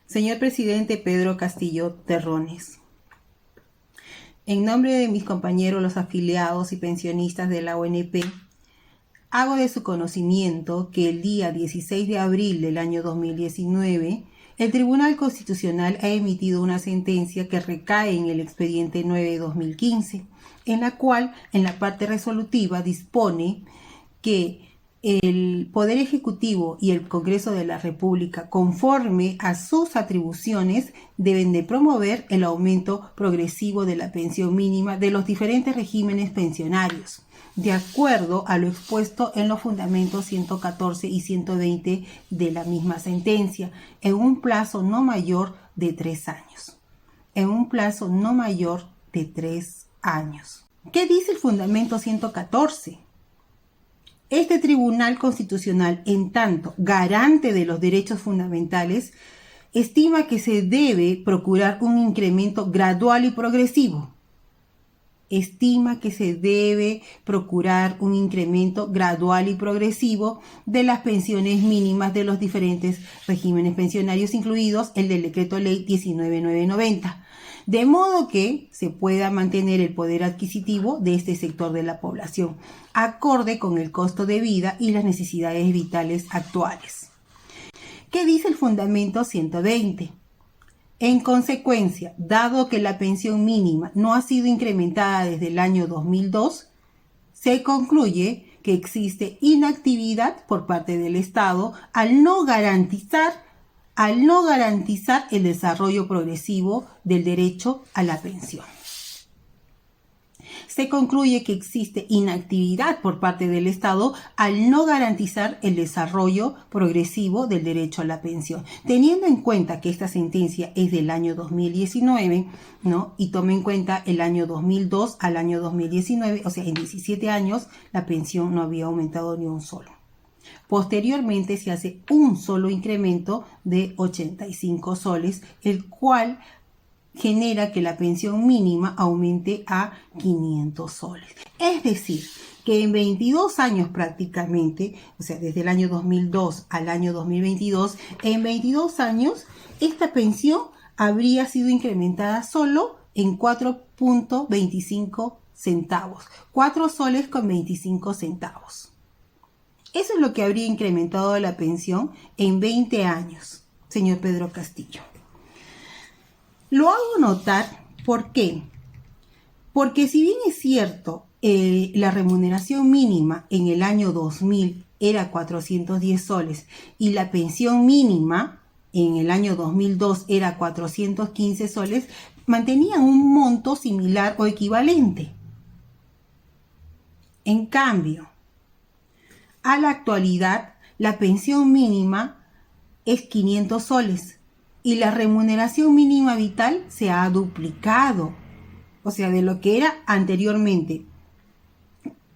Señor presidente Pedro Castillo Terrones, en nombre de mis compañeros los afiliados y pensionistas de la ONP, hago de su conocimiento que el día 16 de abril del año 2019, el Tribunal Constitucional ha emitido una sentencia que recae en el expediente 9/2015, en la cual, en la parte resolutiva, dispone que el Poder Ejecutivo y el Congreso de la República, conforme a sus atribuciones, deben de promover el aumento progresivo de la pensión mínima de los diferentes regímenes pensionarios, de acuerdo a lo expuesto en los fundamentos 114 y 120 de la misma sentencia, en un plazo no mayor de 3 años. En un plazo no mayor de 3 años. ¿Qué dice el fundamento 114? Este Tribunal Constitucional, en tanto garante de los derechos fundamentales, estima que se debe procurar un incremento gradual y progresivo. Estima que se debe procurar un incremento gradual y progresivo de las pensiones mínimas de los diferentes regímenes pensionarios, incluidos el del Decreto Ley 19.990, de modo que se pueda mantener el poder adquisitivo de este sector de la población, acorde con el costo de vida y las necesidades vitales actuales. ¿Qué dice el fundamento 120? En consecuencia, dado que la pensión mínima no ha sido incrementada desde el año 2002, se concluye que existe inactividad por parte del Estado al no garantizar el desarrollo progresivo del derecho a la pensión. Se concluye que existe inactividad por parte del Estado al no garantizar el desarrollo progresivo del derecho a la pensión. Teniendo en cuenta que esta sentencia es del año 2019, ¿no? Y tome en cuenta el año 2002 al año 2019, o sea, en 17 años la pensión no había aumentado ni un solo. Posteriormente se hace un solo incremento de 85 soles, el cual genera que la pensión mínima aumente a 500 soles. Es decir, que en 22 años prácticamente, o sea, desde el año 2002 al año 2022, en 22 años, esta pensión habría sido incrementada solo en 4.25 centavos, 4 soles con 25 centavos. Eso es lo que habría incrementado la pensión en 20 años, señor Pedro Castillo. Lo hago notar, ¿por qué? Porque si bien es cierto, la remuneración mínima en el año 2000 era 410 soles y la pensión mínima en el año 2002 era 415 soles, mantenían un monto similar o equivalente. En cambio, a la actualidad, la pensión mínima es 500 soles. Y la remuneración mínima vital se ha duplicado. O sea, de lo que era anteriormente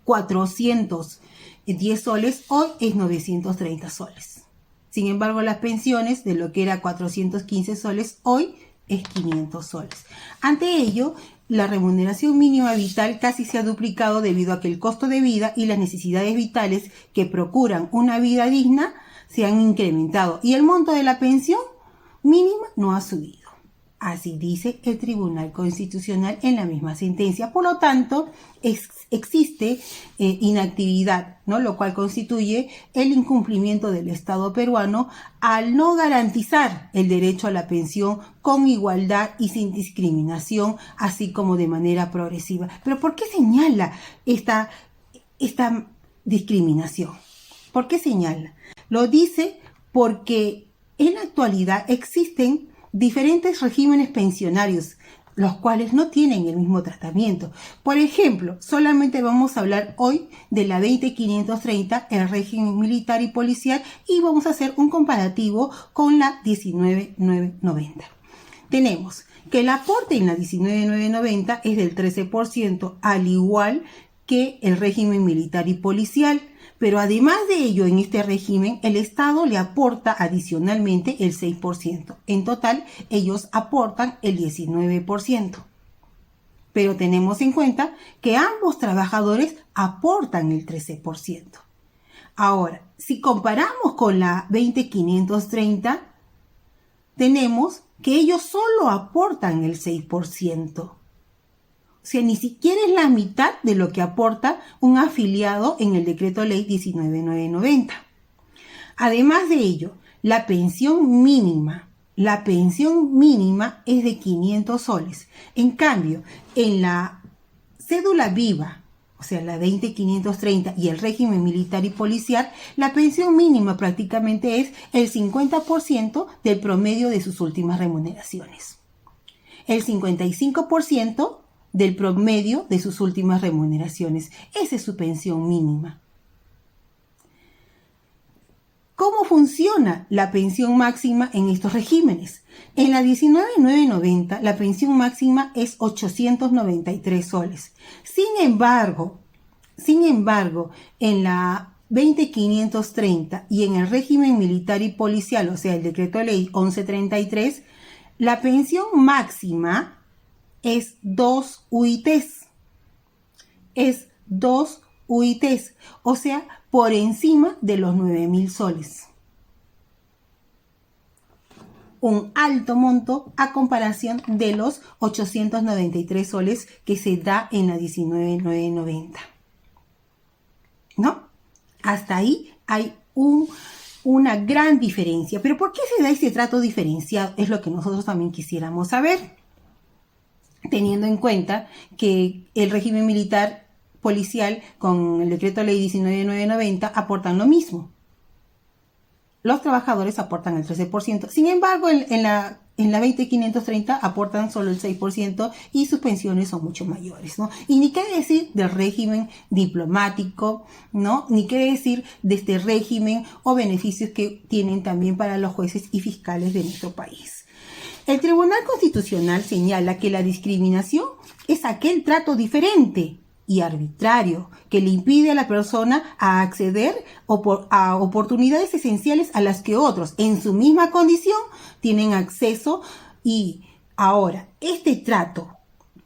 410 soles, hoy es 930 soles. Sin embargo, las pensiones de lo que era 415 soles, hoy es 500 soles. Ante ello, la remuneración mínima vital casi se ha duplicado debido a que el costo de vida y las necesidades vitales que procuran una vida digna se han incrementado. Y el monto de la pensión mínima no ha subido. Así dice el Tribunal Constitucional en la misma sentencia. Por lo tanto, existe inactividad, ¿no? Lo cual constituye el incumplimiento del Estado peruano al no garantizar el derecho a la pensión con igualdad y sin discriminación, así como de manera progresiva. ¿Pero por qué señala esta discriminación? ¿Por qué señala? Lo dice porque en la actualidad existen diferentes regímenes pensionarios, los cuales no tienen el mismo tratamiento. Por ejemplo, solamente vamos a hablar hoy de la 20.530, el régimen militar y policial, y vamos a hacer un comparativo con la 19.990. Tenemos que el aporte en la 19.990 es del 13%, al igual que el régimen militar y policial. Pero además de ello, en este régimen, el Estado le aporta adicionalmente el 6%. En total, ellos aportan el 19%. Pero tenemos en cuenta que ambos trabajadores aportan el 13%. Ahora, si comparamos con la 20.530, tenemos que ellos solo aportan el 6%. O sea, ni siquiera es la mitad de lo que aporta un afiliado en el decreto ley 19.990. Además de ello, la pensión mínima es de 500 soles. En cambio, en la cédula viva, o sea, la 20.530 y el régimen militar y policial, la pensión mínima prácticamente es el 50% del promedio de sus últimas remuneraciones. El 55% del promedio de sus últimas remuneraciones. Esa es su pensión mínima. ¿Cómo funciona la pensión máxima en estos regímenes? En la 19.990 la pensión máxima es 893 soles. Sin embargo, en la 20.530 y en el régimen militar y policial, o sea, el decreto ley 1133, la pensión máxima es 2 UITs. Es 2 UITs, o sea, por encima de los 9.000 soles. Un alto monto a comparación de los 893 soles que se da en la 19.990. ¿No? Hasta ahí hay una gran diferencia. ¿Pero por qué se da ese trato diferenciado? Es lo que nosotros también quisiéramos saber. Teniendo en cuenta que el régimen militar policial con el decreto ley 19.990 aportan lo mismo. Los trabajadores aportan el 13%. Sin embargo, en la 20.530 aportan solo el 6% y sus pensiones son mucho mayores, ¿no? Y ni qué decir del régimen diplomático, ¿no? Ni qué decir de este régimen o beneficios que tienen también para los jueces y fiscales de nuestro país. El Tribunal Constitucional señala que la discriminación es aquel trato diferente y arbitrario que le impide a la persona a acceder a oportunidades esenciales a las que otros en su misma condición tienen acceso. Y ahora, este trato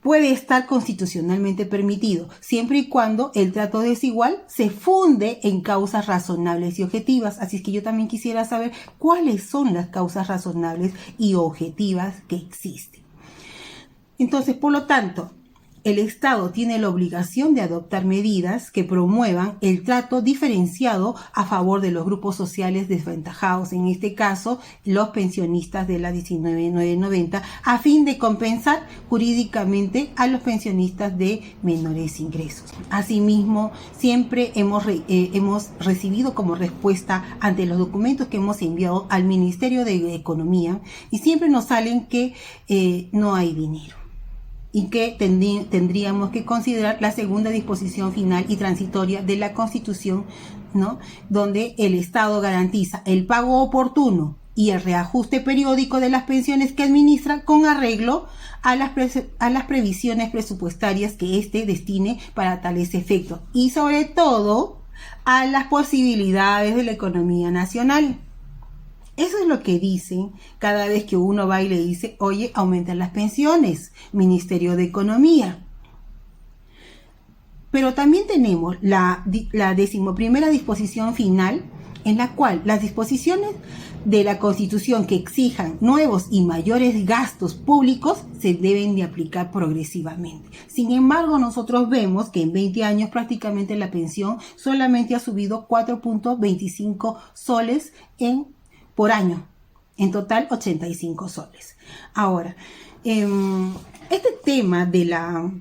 puede estar constitucionalmente permitido siempre y cuando el trato desigual se funde en causas razonables y objetivas. Así es que yo también quisiera saber cuáles son las causas razonables y objetivas que existen. Entonces, por lo tanto, el Estado tiene la obligación de adoptar medidas que promuevan el trato diferenciado a favor de los grupos sociales desventajados, en este caso los pensionistas de la 19.990, a fin de compensar jurídicamente a los pensionistas de menores ingresos. Asimismo, siempre hemos recibido como respuesta ante los documentos que hemos enviado al Ministerio de Economía, y siempre nos salen que no hay dinero, y que tendríamos que considerar la segunda disposición final y transitoria de la Constitución, ¿no?, donde el Estado garantiza el pago oportuno y el reajuste periódico de las pensiones que administra con arreglo a las previsiones presupuestarias que éste destine para tales efectos, y sobre todo a las posibilidades de la economía nacional. Eso es lo que dicen cada vez que uno va y le dice, oye, aumentan las pensiones, Ministerio de Economía. Pero también tenemos la 11ª disposición final, en la cual las disposiciones de la Constitución que exijan nuevos y mayores gastos públicos se deben de aplicar progresivamente. Sin embargo, nosotros vemos que en 20 años prácticamente la pensión solamente ha subido 4.25 soles por año, en total 85 soles. Ahora, este tema de las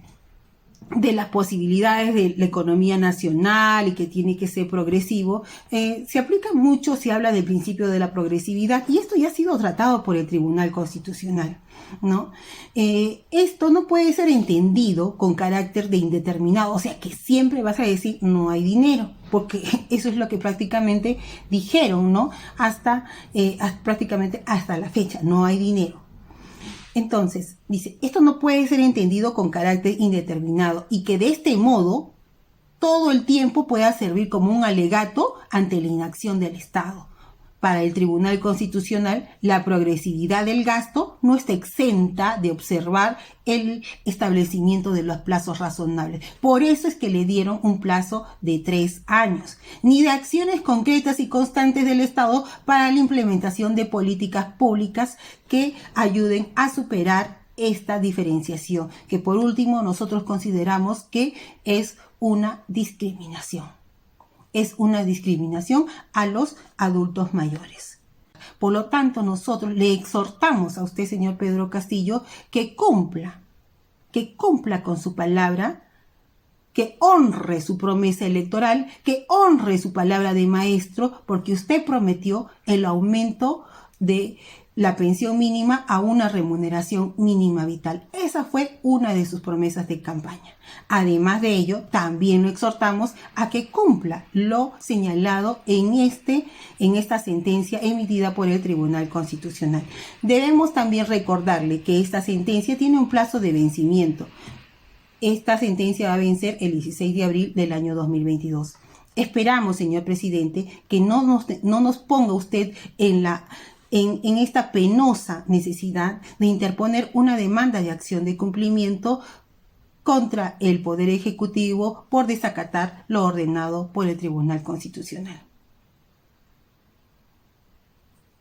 posibilidades de la economía nacional y que tiene que ser progresivo, se aplica mucho, se habla del principio de la progresividad, y esto ya ha sido tratado por el Tribunal Constitucional, ¿no? Esto no puede ser entendido con carácter de indeterminado, o sea que siempre vas a decir no hay dinero, porque eso es lo que prácticamente dijeron, ¿no? Prácticamente hasta la fecha, no hay dinero. Entonces, dice, esto no puede ser entendido con carácter indeterminado, y que de este modo todo el tiempo pueda servir como un alegato ante la inacción del Estado, Para el Tribunal Constitucional, la progresividad del gasto no está exenta de observar el establecimiento de los plazos razonables. Por eso es que le dieron un plazo de 3 años, ni de acciones concretas y constantes del Estado para la implementación de políticas públicas que ayuden a superar esta diferenciación, que por último nosotros consideramos que es una discriminación. Es una discriminación a los adultos mayores. Por lo tanto, nosotros le exhortamos a usted, señor Pedro Castillo, que cumpla con su palabra, que honre su promesa electoral, que honre su palabra de maestro, porque usted prometió el aumento de la pensión mínima a una remuneración mínima vital. Esa fue una de sus promesas de campaña. Además de ello, también lo exhortamos a que cumpla lo señalado en esta sentencia emitida por el Tribunal Constitucional. Debemos también recordarle que esta sentencia tiene un plazo de vencimiento. Esta sentencia va a vencer el 16 de abril del año 2022. Esperamos, señor presidente, que no nos ponga usted en esta penosa necesidad de interponer una demanda de acción de cumplimiento contra el Poder Ejecutivo por desacatar lo ordenado por el Tribunal Constitucional.